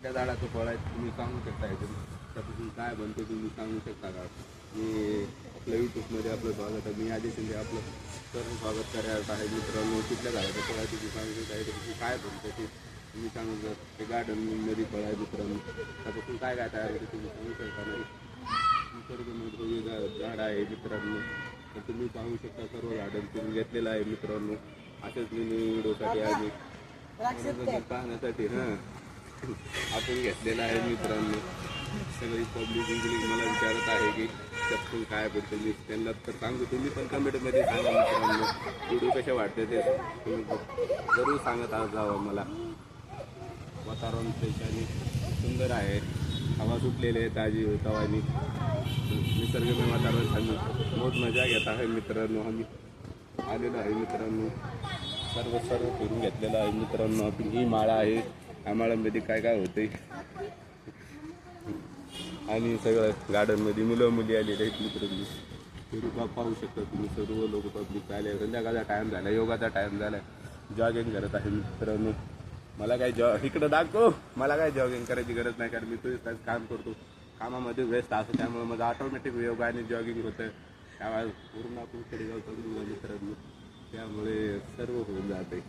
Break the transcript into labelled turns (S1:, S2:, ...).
S1: कुठल्या झाडाचं फळ आहे तुम्ही सांगू शकता त्याच्यापासून काय बनते तुम्ही सांगू शकता का? मी आपल्या यूट्यूबमध्ये आपलं स्वागत आहे. मी आधी शिंदे आपलं सर्व स्वागत करत आहे. मित्रांनो, कुठल्या झाडाचं फळ आहे तुम्ही सांगू शकता, त्याच्यापासून काय बनतं ते तुम्ही सांगू शकता. ते गार्डनमध्ये फळ आहे मित्रांनो, त्यापासून काय काय तयार होते तुम्ही सांगू शकता. नाही निसर्गमय झाड आहे मित्रांनो, तर तुम्ही पाहू शकता. सर्व झाडं तुम्ही घेतलेलं आहे मित्रांनो. असेच मी व्हिडिओसाठी आम्ही पाहण्यासाठी आपण घेतलेलं आहे मित्रांनो. सगळी पब्लिक मला विचारत आहे की त्यातून काय बोलतो. मी त्यांना तर सांगतो, तुम्ही पण कमेंटमध्ये सांगा मित्रांनो, व्हिडिओ कसे वाटते ते तुम्ही जरूर सांगत जावं मला. वातावरण फ्रेश आणि सुंदर आहे, हवा सुटलेली आहे ताजी तवानी, निसर्गमय वातावरण आम्ही बहुत मजा घेत आहे मित्रांनो. आम्ही आलेलो आहे मित्रांनो, सर्व फिरून घेतलेलं आहे मित्रांनो. आपण ही माळा आहे, ह्या माळामध्ये काय काय होते आणि सगळं गार्डनमध्ये मुलं मुली आलेले आहेत मित्रांनो. फिरू पाहू शकता तुम्ही, सर्व लोक पब्लिक आले. संध्याकाळचा टाईम झाला, योगाचा टाईम झाला, जॉगिंग करत आहे मित्रांनो. मला काय इकडं दाखव, मला काय जॉगिंग करायची गरज नाही, कारण मी तुझं काम करतो, कामामध्ये व्यस्त असतो, त्यामुळे माझं ऑटोमॅटिक योगा आणि जॉगिंग होतं. त्यामुळे पूर्ण आपण खेडेगाव चालू मित्रांनो, त्यामुळे सर्व होऊन जाते.